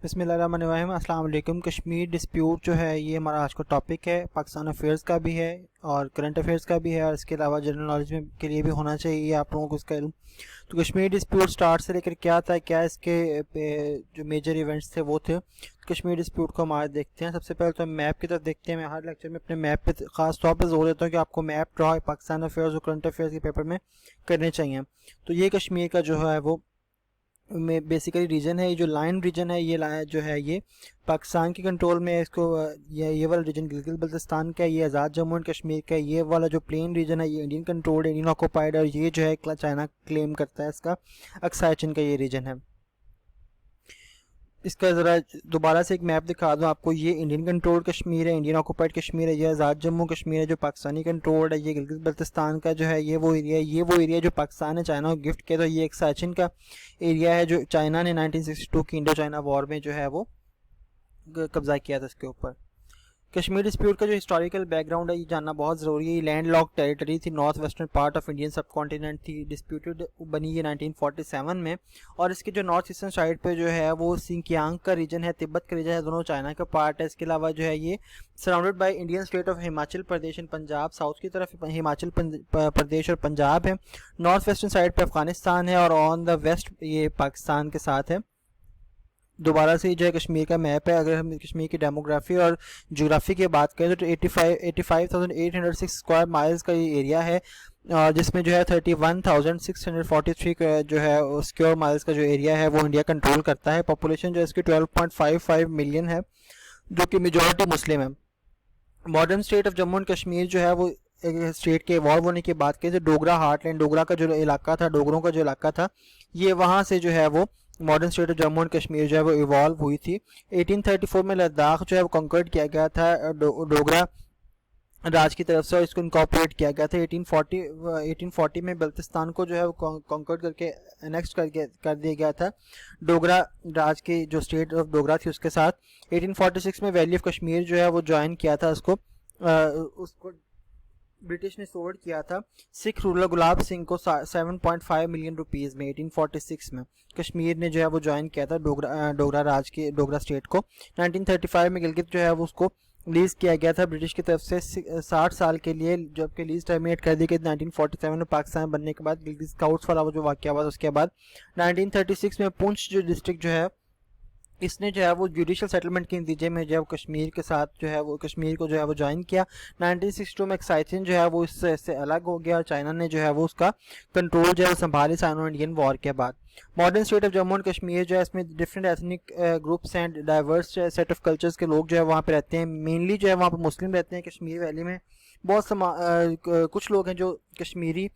बिस्मिल्लाहिर्रहमानिर्रहीम। अस्सलाम वालेकुम। कश्मीर डिस्प्यूट जो है ये हमारा आज का टॉपिक है। पाकिस्तान अफेयर्स का भी है और करंट अफेयर्स का भी है और इसके अलावा जनरल नॉलेज में के लिए भी होना चाहिए आप लोगों को इसका इल्म। तो कश्मीर डिस्प्यूट स्टार्ट से लेकर क्या था, क्या इसके जो मेजर इवेंट्स थे वो थे। कश्मीर डिस्प्यूट को हम आज देखते हैं। सबसे पहले तो मैप की तरफ देखते हैं। मैं हर लेक्चर में अपने मैप पे खास तौर पर जोर देता हूँ कि आपको मैप ड्रॉ पाकिस्तान अफेयर्स और करंट अफेयर्स के पेपर में करने चाहिए। तो ये कश्मीर का जो है वो में बेसिकली रीजन है। ये जो लाइन रीजन है ये जो है ये पाकिस्तान के कंट्रोल में है। इसको ये वाला रीजन गिलगित बल्तिस्तान का है, ये आज़ाद जम्मू एंड कश्मीर का है। ये वाला जो प्लेन रीजन है ये इंडियन कंट्रोल्ड, इंडियन ऑक्यूपाइड, और ये जो है चाइना क्लेम करता है इसका। अक्साई चीन का ये रीजन है। इसका ज़रा दोबारा से एक मैप दिखा दूँ आपको। ये इंडियन कंट्रोल कश्मीर है, इंडियन ऑक्यूपाइड कश्मीर है। ये आज़ाद जम्मू कश्मीर है जो पाकिस्तानी कंट्रोल्ड है। ये गिलगित बल्तिस्तान का जो है ये वो एरिया है। ये वो एरिया जो पाकिस्तान ने चाइना को गिफ्ट किया। तो ये एक साइचिन का एरिया है जो चाइना ने 1962 की इंडो चाइना वॉर में जो है वो कब्जा किया था इसके ऊपर। कश्मीर डिस्प्यूट का जो हिस्टोरिकल बैकग्राउंड है ये जानना बहुत ज़रूरी है। ये लैंड लॉक टेरिटरी थी, north western part of Indian सब कॉन्टिनेंट थी। डिस्प्यूटेड बनी ये 1947 में, और इसके जो नॉर्थ ईस्टर्न साइड पे जो है वो सिंकियांग का रीजन है, तिब्बत का रीजन है, दोनों चाइना का पार्ट है। इसके अलावा जो है ये surrounded by Indian state of Himachal Pradesh and Punjab. South की तरफ हिमाचल प्रदेश और पंजाब है। नॉर्थ वेस्टर्न साइड पे अफगानिस्तान है और ऑन द वेस्ट ये पाकिस्तान के साथ है। दोबारा से जो है कश्मीर का मैप है। अगर हम कश्मीर की डेमोग्राफी और ज्योग्राफी की बात करें तो 85,806 स्क्वायर माइल्स का ये एरिया है, और जिसमें जो है 31,643 जो है स्क्वायर माइल्स का जो एरिया है वो इंडिया कंट्रोल करता है। पॉपुलेशन जो है इसकी 12.55 मिलियन है जो कि मेजॉरिटी मुस्लिम है। Modern state of Jammu and Kashmir जो है वो एक स्टेट के इवॉल्व होने की बात करें तो डोगरा हार्टलैंड, डोगरा का जो इलाका था, डोगरों का जो इलाका था, ये वहाँ से जो है वो modern state of Jammu and Kashmir जो है वो इवॉल्व हुई थी। 1834 में लद्दाख जो है वो कंकर्ड किया गया था डोगरा राज की तरफ से, और इसको इनकॉर्पोरेट किया गया था। 1840 में बल्तिस्तान को जो है वो कंकर्ड करके एनेक्स कर दिया गया था डोगरा राज की जो स्टेट ऑफ डोगरा थी उसके साथ। 1846 में वैली ऑफ कश्मीर जो है वो ज्वाइन किया था उसको ब्रिटिश ने सोल्ड किया था सिख रूलर गुलाब सिंह को 7.5 मिलियन रुपीज़ में 1846 में। कश्मीर ने जो है वो ज्वाइन किया था डोगरा राज के डोगरा स्टेट को। 1935 में गिलगित जो है वो उसको लीज किया गया था ब्रिटिश की तरफ से 60 साल के लिए, जबकि लीज टर्मिनेट कर दी गई 1947 में पाकिस्तान बनने के बाद। गिलगित स्काउट्स वाला वो जो वाक़या हुआ उसके बाद 1936 में पुंछ जो डिस्ट्रिक्ट जो है इसने जो है वो जुडिशल सेटलमेंट के नतीजे में जो है वो कश्मीर के साथ जो है वो कश्मीर को जो है वो ज्वाइन किया। 1962 में एक्साइचिन जो है वो इससे अलग हो गया और चाइना ने जो है वो उसका कंट्रोल जो है वो संभाली साइनो इंडियन वॉर के बाद। Modern state of Jammu and Kashmir जो है इसमें different ethnic groups and diverse set of cultures के लोग जो है वहाँ पे रहते हैं। मेनली जो है वहाँ पे मुस्लिम रहते हैं। कश्मीर वैली में बहुत कुछ लोग हैं जो कश्मीरी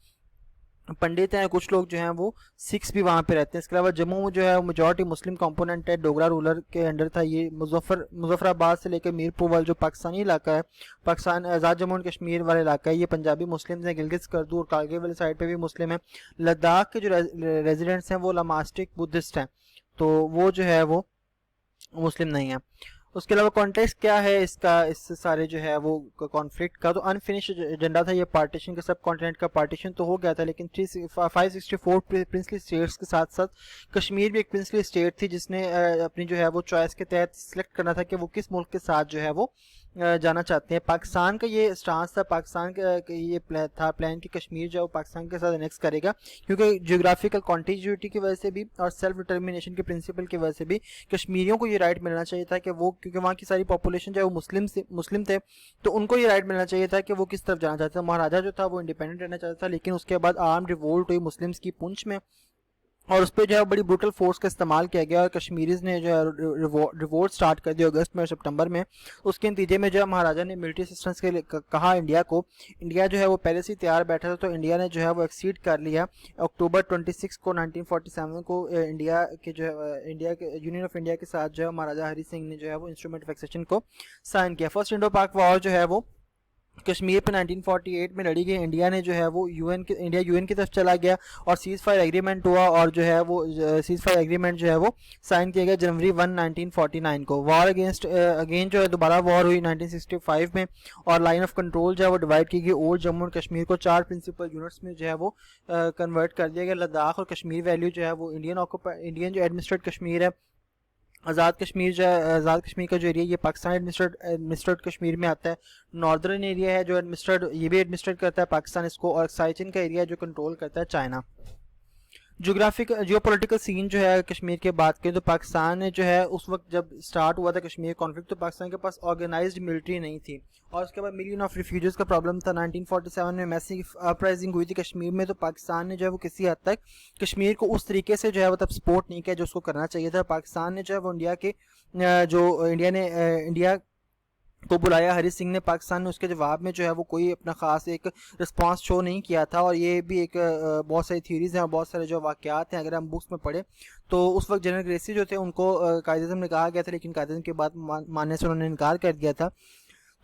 पंडित हैं, कुछ लोग जो हैं वो सिख्स भी वहाँ पे रहते हैं। इसके अलावा जम्मू में जो है मेजॉरिटी मुस्लिम कंपोनेंट है। डोगरा रूलर के अंडर था ये। मुजफ्फराबाद से लेकर मीरपुर वाला जो पाकिस्तानी इलाका है, पाकिस्तान आज़ाद जम्मू एंड कश्मीर वाला इलाका है, ये पंजाबी मुस्लिम हैं। गिलगित स्कर्दू और कारगिल वाली साइड पे भी मुस्लिम हैं। लद्दाख के जो रेजिडेंट्स हैं वो लामास्टिक बुद्धिस्ट हैं, तो वो जो है वो मुस्लिम नहीं है। उसके अलावा कॉन्टेक्स्ट क्या है इसका, इस सारे जो है वो कॉन्फ्लिक्ट का, तो अनफिनिश्ड एजेंडा था ये पार्टीशन का। सब कॉन्टिनेंट का पार्टीशन तो हो गया था, लेकिन 564 प्रिंसली स्टेट्स के साथ साथ कश्मीर भी एक प्रिंसली स्टेट थी जिसने अपनी जो है वो चॉइस के तहत सिलेक्ट करना था कि वो किस मुल्क के साथ जो है वो जाना चाहते हैं। पाकिस्तान का ये स्टांस था, पाकिस्तान का ये प्लान कि कश्मीर जो है वो पाकिस्तान के साथ एनेक्स करेगा, क्योंकि जियोग्राफिकल कॉन्टिन्यूटी की वजह से भी और सेल्फ डिटर्मिनेशन के प्रिंसिपल की वजह से भी कश्मीरियों को ये राइट मिलना चाहिए था कि वो, क्योंकि वहाँ की सारी पॉपुलेशन जो है वो मुस्लिम थे, तो उनको ये राइट मिलना चाहिए था कि वो किस तरफ जाना चाहते थे। महाराजा जो था वो इंडिपेंडेंट रहना चाहता था, लेकिन उसके बाद आर्म रिवोल्ट हुई मुस्लिम्स की पुंछ में, और उस पर जो है बड़ी ब्रूटल फोर्स का इस्तेमाल किया गया और कश्मीरीज ने जो है रिवोल्ट स्टार्ट कर दिया अगस्त में और सितंबर में। उसके नतीजे में जो है महाराजा ने मिलिट्री असिस्टेंस के लिए कहा इंडिया को। इंडिया जो है वो पहले से तैयार बैठा था, तो इंडिया ने जो है वो एक्सीड कर लिया। अक्टूबर 26 को 1947 को इंडिया के यूनियन ऑफ इंडिया के साथ जो है महाराजा हरि सिंह ने जो है वो इंस्ट्रूमेंट ऑफ एक्सेशन को साइन किया। फर्स्ट इंडो पाक वॉर जो है वो कश्मीर पे 1948 में लड़ी गई। इंडिया ने जो है वो यूएन की तरफ चला गया और सीज फायर एग्रीमेंट हुआ, और जो है वो सीज फायर एग्रीमेंट जो है वो साइन किया गया जनवरी 1, 1949 को। वॉर अगेन जो है दोबारा वॉर हुई 1965 में, और लाइन ऑफ कंट्रोल जो है वो डिवाइड की गई। ओल्ड जम्मू एंड कश्मीर को 4 प्रिंसिपल यूनिट्स में जो है वो कन्वर्ट कर दिया गया। लद्दाख और कश्मीर वैल्यू जो है वो इंडियन जो एडमिनिस्ट्रेट कश्मीर है आज़ाद कश्मीर का जो एरिया ये पाकिस्तान एडमिनिस्ट्रेड कश्मीर में आता है। नॉर्दर्न एरिया है जो एडमिनिस्ट्रेड, ये भी एडमिनिस्ट्रेट करता है पाकिस्तान इसको, और साइचिन का एरिया जो कंट्रोल करता है चाइना। जोग्राफिक जियोपॉलिटिकल सीन जो है कश्मीर के बात करें तो पाकिस्तान ने जो है उस वक्त जब स्टार्ट हुआ था कश्मीर कॉन्फ्लिक्ट, तो पाकिस्तान के पास ऑर्गेनाइज्ड मिलिट्री नहीं थी, और उसके बाद मिलियन ऑफ रिफ्यूजीज का प्रॉब्लम था। 1947 में मैसिव अपराइजिंग हुई थी कश्मीर में, तो पाकिस्तान ने जो है वो किसी हद तक कश्मीर को उस तरीके से जो है वो तब सपोर्ट नहीं किया जो उसको करना चाहिए था। पाकिस्तान ने जो है वो इंडिया को बुलाया हरी सिंह ने, पाकिस्तान ने उसके जवाब में जो है वो कोई अपना ख़ास एक रिस्पांस शो नहीं किया था। और ये भी एक बहुत सारी थ्योरीज हैं और बहुत सारे जो वाक़यात हैं, अगर हम बुक्स में पढ़े तो उस वक्त जनरल ग्रेसी जो थे उनको कायदे-ए-आज़म ने कहा गया था, लेकिन कायदे-ए-आज़म की बात मानने से उन्होंने इनकार कर दिया था।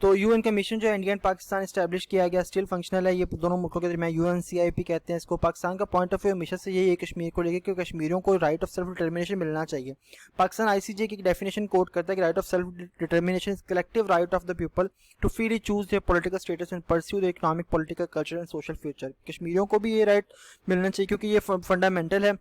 तो यूएन कमीशन जो है इंडिया एंड पाकिस्तान इस्टेब्लिश किया गया, स्टिल फंक्शनल है, ये दोनों मुल्कों के दरमियान यूएनसीआईपी कहते हैं इसको। पाकिस्तान का पॉइंट ऑफ व्यू हमेशा से यही है कश्मीर को लेकर कि कश्मीरियों को राइट ऑफ सेल्फ डिटर्मिनेशन मिलना चाहिए। पाकिस्तान आईसीजे की डेफिनेशन कोट करता है कि right of self determination is collective right of the people to freely choose their political status and pursue their economic, political, culture and social future. कश्मीरियों को भी ये राइट मिलना चाहिए क्योंकि ये फंडामेंटल है,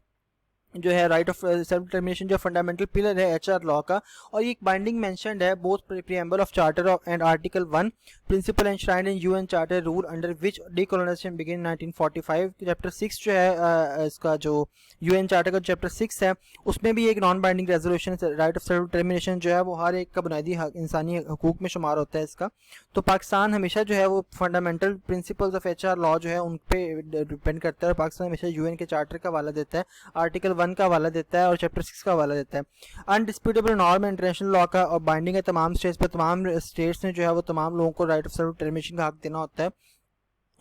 जो है राइट ऑफ सेल्फ डिटर्मिनेशन जो फंडामेंटल पिलर है एचआर लॉ का, और ये एक बाइंडिंग मेंशन्ड है both preamble of charter of and article 1 principle enshrined in UN charter rule under which decolonization begin 1945। Chapter 6 जो है इसका जो यूएन चार्टर का चैप्टर 6 है उसमें भी एक non binding resolution right of self determination जो है वो हर एक का बुनियादी इंसानी हकूक में शुमार होता है इसका। तो पाकिस्तान हमेशा जो है वो fundamental principles of HR law जो है उन पर डिपेंड करता है। पाकिस्तान हमेशा यूएन के चार्टर का हवाला देता है, आर्टिकल 1 का हवाला देता है और चैप्टर 6 का हवाला देता है। अनडिस्प्यूटेबल नॉर्म इंटरनेशनल लॉ का और बाइंडिंग है तमाम स्टेट्स पर, तमाम स्टेट्स ने जो है वो तमाम लोगों को राइट ऑफ सेल्फ डिटर्मिनेशन का हक देना होता है।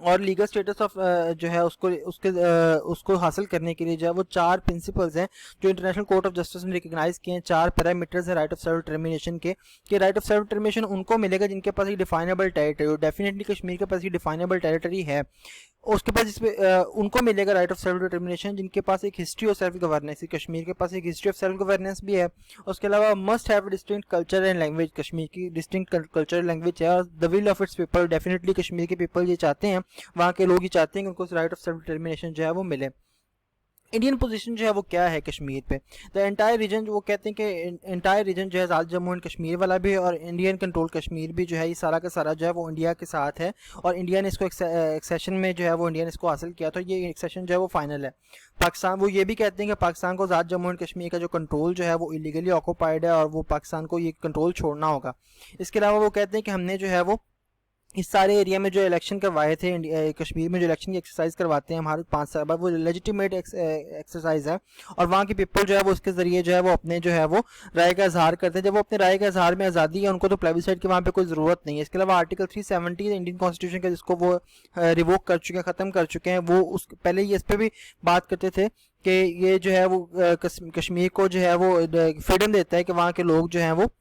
और लीगल स्टेटस ऑफ जो है उसको हासिल करने के लिए जो है वो 4 प्रिंसिपल्स हैं जो इंटरनेशनल कोर्ट ऑफ जस्टिस ने रिकॉग्नाइज किए हैं। 4 पैरामीटर्स हैं राइट ऑफ सेल्फ डिटर्मिनेशन के, कि राइट ऑफ सेल्फ डिटर्मिनेशन उनको मिलेगा जिनके पास एक डिफाइनेबल टेरिटरी, डेफिनेटली कश्मीर के पास ये डिफाइनेबल टेरिटरी है। उसके पास उनको मिलेगा राइट ऑफ सेल्फ डिटर्मिनेशन जिनके पास एक history of self governance, Kashmir के पास एक हिस्ट्री ऑफ सेल्फ गवर्नेंस भी है। उसके अलावा must have distinct culture and language, Kashmir की डिस्टिंक्ट कल्चर लैंग्वेज है। और the will of its people, definitely Kashmir के पीपल ये चाहते हैं, वहाँ के लोग ये चाहते हैं कि उनको राइट ऑफ सेल्फ डिटर्मिनेशन जो है वो मिले। इंडियन पोजीशन जो है वो क्या है कश्मीर पे, द एंटायर रीजन, वो कहते हैं कि एंटायर रीजन जो है आज़ाद जम्मू एंड कश्मीर वाला भी और इंडियन कंट्रोल कश्मीर भी जो है ये सारा का सारा जो है वो इंडिया के साथ है। और इंडिया ने इसको एक्सेशन में जो है वो इंडिया ने इसको हासिल किया, तो ये एक्सेशन जो है वो फाइनल है। पाकिस्तान वो ये भी कहते हैं कि पाकिस्तान को आज़ाद जम्मू एंड कश्मीर का जो कंट्रोल जो है वो इलीगली ऑक्यूपाइड है और वो पाकिस्तान को ये कंट्रोल छोड़ना होगा। इसके अलावा वो कहते हैं कि हमने जो है वो इस सारे एरिया में जो इलेक्शन करवाए थे, कश्मीर में जो इलेक्शन की एक्सरसाइज करवाते हैं हमारे 5 साल बाद, वो लेजिटिमेट एक्सरसाइज है और वहाँ की पीपल जो है वो उसके ज़रिए जो है वो अपने जो है वो राय का इजहार करते हैं। जब वो अपने राय का इजहार में आज़ादी है उनको तो प्लेबिसाइड की वहाँ पे कोई ज़रूरत नहीं है। इसके अलावा आर्टिकल 370 इंडियन कॉन्स्टिट्यूशन का जिसको वो रिवोक कर चुके हैं, ख़त्म कर चुके हैं, वो उस पहले ये इस पर भी बात करते थे कि ये जो है वो कश्मीर को जो है वो फ्रीडम देता है कि वहाँ के लोग जो हैं वो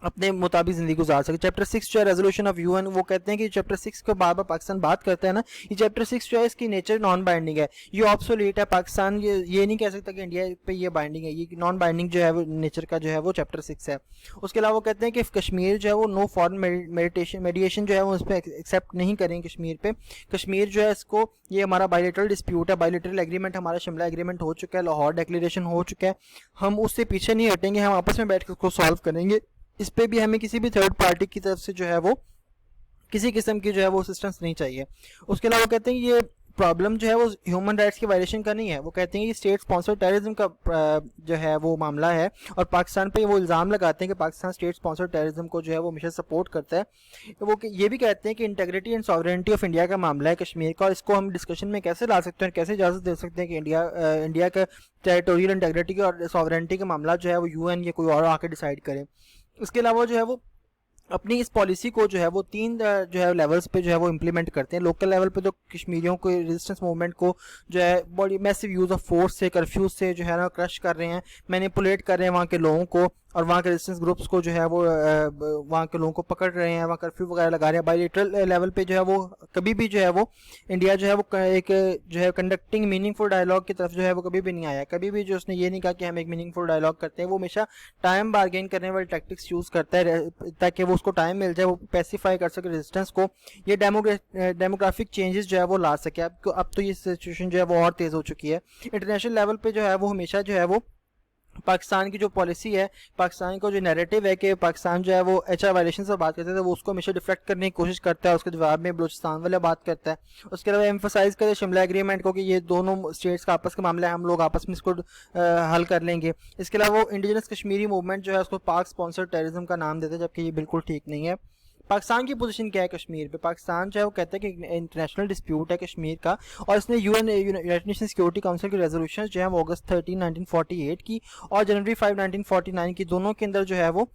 अपने मुताबिक ज़िंदगी गुजार सके। चैप्टर 6 जो है रेजोल्यूशन ऑफ यूएन, वो कहते हैं कि चैप्टर 6 को बार बार पाकिस्तान बात करता है ना, ये चैप्टर 6 जो है इसकी नेचर नॉन बाइंडिंग है, ये ऑब्सोलीट है। पाकिस्तान ये नहीं कह सकता कि इंडिया पे ये बाइंडिंग है, ये नॉन बाइंडिंग जो है वो नेचर का जो है वो चैप्टर 6 है। उसके अलावा वो कहते हैं कि कश्मीर जो है वो नो फॉरेन मेडिएशन जो है वो उस पर एक्सेप्ट नहीं करेंगे कश्मीर पे। कश्मीर जो है इसको, ये हमारा बायलेटरल डिस्प्यूट है, बायलेटरल एग्रीमेंट हमारा शिमला एग्रीमेंट हो चुका है, लाहौर डिक्लेरेशन हो चुका है, हम उससे पीछे नहीं हटेंगे, हम आपस में बैठ कर उसको सॉल्व करेंगे। इस पे भी हमें किसी भी थर्ड पार्टी की तरफ से जो है वो किसी किस्म की जो है वो असिस्टेंस नहीं चाहिए। उसके अलावा कहते हैं ये प्रॉब्लम जो है वो ह्यूमन राइट्स की वायलेशन का नहीं है, वो कहते हैं कि स्टेट स्पॉन्सर्ड टेररिज्म का जो है वो मामला है और पाकिस्तान पे वो इल्ज़ाम लगाते हैं कि पाकिस्तान स्टेट स्पॉन्सर्ड टेररिज्म को जो है वो हमेशा सपोर्ट करता है। वो ये भी कहते हैं कि integrity and sovereignty of India का मामला है कश्मीर का, और इसको हम डिस्कशन में कैसे ला सकते हैं, कैसे इजाज़त दे सकते हैं कि इंडिया का टेरिटोरियल इंटेग्रिटी और सॉवरेनिटी का मामला जो है वो यूएन या कोई और आके डिसाइड करे। इसके अलावा जो है वो अपनी इस पॉलिसी को जो है वो 3 जो है लेवल्स पे जो है वो इम्प्लीमेंट करते हैं। लोकल लेवल पे तो कश्मीरियों को रेजिस्टेंस मूवमेंट को जो है बड़ी मैसिव यूज़ ऑफ फोर्स से, कर्फ्यूज से जो है ना क्रश कर रहे हैं, मैनिपुलेट कर रहे हैं वहाँ के लोगों को, और वहाँ के रेजिस्टेंस ग्रुप्स को जो है वो वहाँ के लोगों को पकड़ रहे हैं, वहाँ कर्फ्यू वगैरह लगा रहे हैं। बायलेटरल लेवल पे जो है वो कभी भी जो है वो इंडिया जो है वो एक जो है कंडक्टिंग मीनिंगफुल डायलॉग की तरफ जो है वो कभी भी नहीं आया। कभी भी जो उसने ये नहीं कहा कि हम एक मीनिंगफुल डायलॉग करते हैं, वो हमेशा टाइम बार्गेन करने वाली टैक्टिक्स यूज़ करता है ताकि वो उसको टाइम मिल जाए, वो पैसिफाई कर सके रेजिस्टेंस को, ये डेमोग्राफिक चेंजेस जो है वो ला सके। अब तो ये सिचुएशन जो है वो और तेज़ हो चुकी है। इंटरनेशनल लेवल पर जो है वो हमेशा जो है वो पाकिस्तान की जो पॉलिसी है, पाकिस्तान का जो नैरेटिव है कि पाकिस्तान जो है वो एचआर वायलेशन से बात करता है, वो उसको हमेशा डिफ्लेक्ट करने की कोशिश करता है, उसके जवाब में बलूचिस्तान वाले बात करता है। उसके अलावा एम्फोसाइज करते शिमला एग्रीमेंट को कि ये दोनों स्टेट्स का आपस का मामला है, हम लोग आपस में इसको हल कर लेंगे। इसके अलावा वो इंडिजिनस कश्मीरी मूवमेंट जो है उसको पाक स्पॉन्सर्ड टेररिज्म का नाम देते हैं, जबकि ये बिल्कुल ठीक नहीं है। पाकिस्तान की पोजीशन क्या है कश्मीर पे? पाकिस्तान जो है वो कहता है कि इंटरनेशनल डिस्प्यूट है कश्मीर का, और इसने यूनाइटेड नेशन सिक्योरिटी काउंसिल की रेजोल्यूशन जो है वो अगस्त 13 1948 की और जनवरी 5 1949 की, दोनों के अंदर जो है वो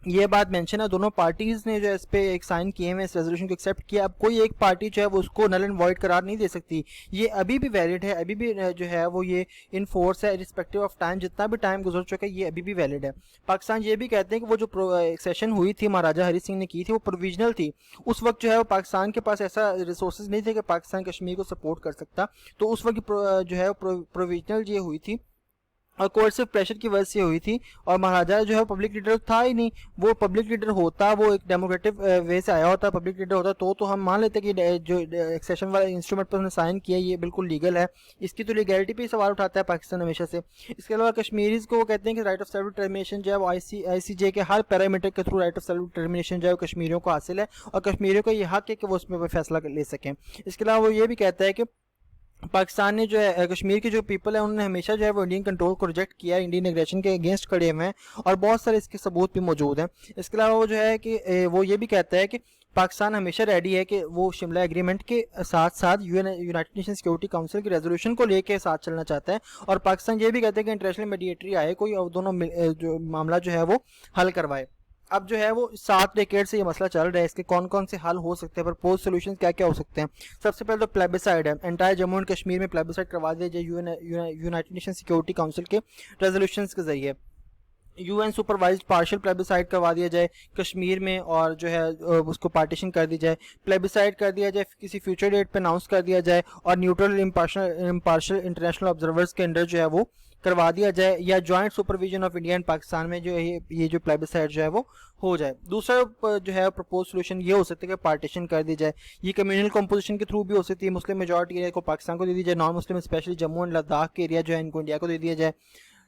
ये बात मेंशन है। दोनों पार्टीज ने जो है इस पे एक साइन किए हैं, इस रेजोल्यूशन को एक्सेप्ट किया। अब कोई एक पार्टी जो है वो उसको नल एंड वॉइड करार नहीं दे सकती, ये अभी भी वैलिड है, अभी भी जो है वो ये इन फोर्स है, रिस्पेक्टिव ऑफ टाइम, जितना भी टाइम गुजर चुका है ये अभी भी वैलिड है। पाकिस्तान ये भी कहते हैं कि वो जो सेशन हुई थी महाराजा हरी सिंह ने की थी वो प्रोविजनल थी। उस वक्त जो है वो पाकिस्तान के पास ऐसा रिसोर्सेज नहीं थे कि पाकिस्तान कश्मीर को सपोर्ट कर सकता, तो उस वक्त जो है प्रोविजनल ये हुई थी और कोर्सिव प्रेशर की वजह से हुई थी। और महाराजा जो है पब्लिक लीडर था ही नहीं, वो पब्लिक लीडर होता, वो एक डेमोक्रेटिक वे से आया होता, पब्लिक लीडर होता, तो हम मान लेते कि जो एक्सेशन वाला इंस्ट्रूमेंट पर उसने साइन किया ये बिल्कुल लीगल है। इसकी तो लीगैलिटी पे सवाल उठाता है पाकिस्तान हमेशा से। इसके अलावा कश्मीरीज को वो कहते हैं कि राइट ऑफ सेल्फ डिटर्मिनेशन जो है वो ICJ के हर पैरामीटर के through right of self determination जो है वो कश्मीरियों को हासिल है, और कश्मीरियों को ये हक है कि वो उसमें फैसला ले सकें। इसके अलावा वो ये भी कहता है कि पाकिस्तान ने जो है कश्मीर के जो पीपल है उन्होंने हमेशा जो है वो इंडियन कंट्रोल को रिजेक्ट किया है, इंडियन एग्रेशन के अगेंस्ट खड़े हुए हैं, और बहुत सारे इसके सबूत भी मौजूद हैं। इसके अलावा वो जो है कि वो ये भी कहता है कि पाकिस्तान हमेशा रेडी है कि वो शिमला एग्रीमेंट के साथ साथ यूनाइटेड नेशन सिक्योरिटी काउंसिल की रेजोल्यूशन को लेके साथ चलना चाहता है, और पाकिस्तान ये भी कहता है कि इंटरनेशनल मीडिएटरी आए कोई, और दोनों जो मामला जो है वो हल करवाए। अब जो है वो 7 डिकेड से ये मसला चल रहा है, इसके कौन कौन से हल हो सकते हैं, प्रपोज सोल्यूशन क्या क्या हो सकते हैं। सबसे पहले तो प्लेबिसाइड है, एंटायर जम्मू एंड कश्मीर में प्लेबिसाइड करवा दिया जाए यूनाइटेड नेशन सिक्योरिटी काउंसिल के रेजोल्यूशन के जरिए। UN सुपरवाइज्ड पार्शियल प्लेबिसाइड करवा दिया जाए कश्मीर में, और जो है उसको पार्टीशन कर दी जाए, प्लेबिसाइड कर दिया जाए, किसी फ्यूचर डेट पे अनाउंस कर दिया जाए, और न्यूट्रल इम्पार्शियल इंटरनेशनल ऑब्जर्वर्स के अंडर जो है वो करवा दिया जाए, या joint supervision of India and Pakistan में जो है ये जो प्लेबिसाइड जो है वो हो जाए। दूसरा जो है प्रपोज सोल्यूशन ये हो सकता है कि पार्टीशन कर दी जाए, ये कम्युनल कंपोजिशन के थ्रू भी हो सकती है। मुस्लिम मेजॉरिटी एरिया को पाकिस्तान को दे दी जाए, non Muslim specially Jammu and Ladakh के एरिया जो है इनको इंडिया को दे दिया जाए।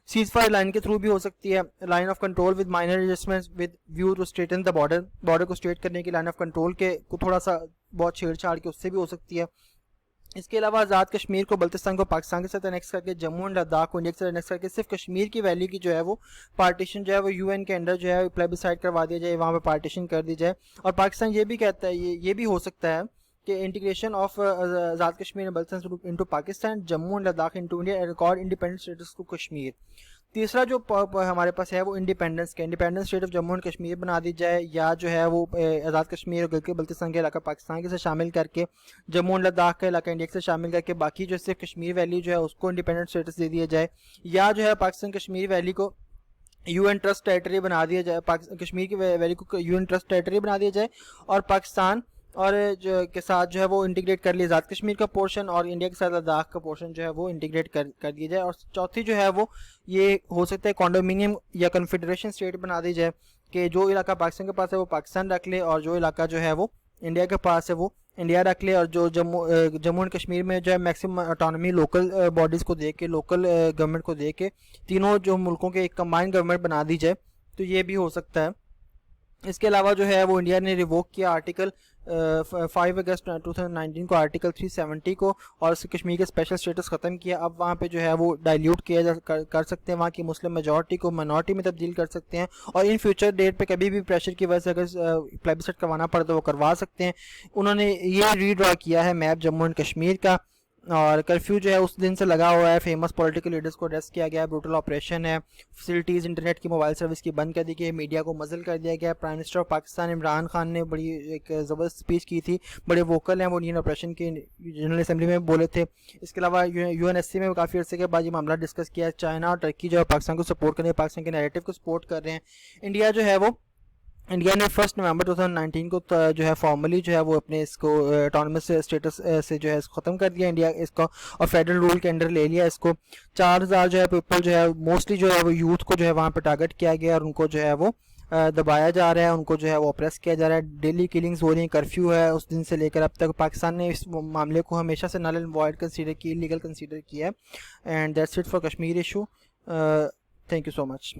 सीज फायर लाइन के थ्रू भी हो सकती है, line of control with minor adjustments with view to straighten the border को स्ट्रेट करने की लाइन ऑफ कंट्रोल के को थोड़ा सा बहुत छेड़छाड़ के उससे भी हो सकती है। इसके अलावा आज़ाद कश्मीर को बल्तिस्तान को पाकिस्तान के साथ अनेक्स करके, जम्मू एंड लद्दाख को इंडिया के साथ अनेक्स करके, सिर्फ कश्मीर की वैली की जो है वो पार्टीशन जो है वो UN के अंडर जो है प्लेबिसाइड करवा दिया जाए, वहाँ पे पार्टीशन कर दी जाए। और पाकिस्तान ये भी कहता है, ये भी हो सकता है कि integration of Azad Kashmir and Baltistan into Pakistan, Jammu and Ladakh into India and record independent status to Kashmir. तीसरा जो हमारे पास है वो इंडिपेंडेंस का, independence state of Jammu and Kashmir बना दी जाए, या जो है वो आज़ाद कश्मीर और गिलगित बल्तिस्तान के इलाका पाकिस्तान के साथ शामिल करके, जम्मू एंड लद्दाख का इलाका इंडिया के साथ शामिल करके, बाकी जो सिर्फ कश्मीर वैली जो है उसको इंडिपेंडेंट स्टेटस दे दिया जाए, या जो है पाकिस्तान कश्मीर वैली को UN ट्रस्ट टेरिटरी बना दिया जाए, कश्मीर की वैली को UN ट्रस्ट टेरिटरी बना दिया जाए, और पाकिस्तान और जो के साथ जो है वो इंटीग्रेट कर लिया आज़ाद कश्मीर का पोर्शन, और इंडिया के साथ लद्दाख का पोर्शन जो है वो इंटीग्रेट कर दिया जाए। और चौथी जो है वो ये हो सकता है कॉन्डोमिनियम या कन्फेडरेशन स्टेट बना दी जाए, कि जो इलाका पाकिस्तान के पास है वो पाकिस्तान रख ले, और जो इलाका जो है वो इंडिया के पास है वो इंडिया रख ले, और जो जम्मू एंड कश्मीर में जो है मैक्सिमम ऑटोनॉमी लोकल बॉडीज़ को दे के, लोकल गवर्नमेंट को दे के, तीनों जो मुल्कों के एक कंबाइंड गवर्नमेंट बना दी जाए, तो ये भी हो सकता है। इसके अलावा जो है वो इंडिया ने रिवोक किया आर्टिकल 5 अगस्त 2019 को, आर्टिकल 370 को, और कश्मीर के स्पेशल स्टेटस ख़त्म किया। अब वहाँ पे जो है वो डाइल्यूट किया कर सकते हैं, वहाँ की मुस्लिम मेजॉरिटी को माइनॉरिटी में तब्दील कर सकते हैं, और इन फ्यूचर डेट पे कभी भी प्रेशर की वजह से अगर प्लेबिसाइड करवाना पड़े तो वो करवा सकते हैं। उन्होंने ये रीड्रॉ किया है मैप जम्मू एंड कश्मीर का, और कर्फ्यू जो है उस दिन से लगा हुआ है, फेमस पॉलिटिकल लीडर्स को अरेस्ट किया गया है, ब्रूटल ऑपरेशन है, फैसिलिटीज़ इंटरनेट की मोबाइल सर्विस की बंद कर दी गई, मीडिया को मजल कर दिया गया। Prime minister of Pakistan Imran Khan ने बड़ी एक ज़बरदस्त स्पीच की थी, बड़े वोकल हैं वो इंडियन ऑपरेशन के, जनरल असेंबली में बोले थे। इसके अलावा UNSC में काफ़ी अर्से के बाद ये मामला डिस्कस किया। चाइना और टर्की जो है पाकिस्तान को सपोर्ट कर रहे हैं, पाकिस्तान के नैरेटिव को सपोर्ट कर रहे हैं। इंडिया ने 1 नवंबर 2019 को जो है फॉर्मली जो है वो अपने इसको ऑटोनमस स्टेटस से जो है इसको ख़त्म कर दिया इंडिया इसको, और फेडरल रूल के अंडर ले लिया इसको। 4000 जो है पीपल जो है मोस्टली जो है वो यूथ को जो है वहाँ पे टारगेट किया गया, और उनको जो है वो दबाया जा रहा है, उनको जो है वो ऑप्रेस किया जा रहा है, डेली किलिंग्स हो रही हैं, कर्फ्यू है उस दिन से लेकर अब तक। पाकिस्तान ने इस मामले को हमेशा से नल एंड वॉइड कंसीडर की, इलीगल कंसीडर किया है। And that's it for Kashmir issue. Thank you so much.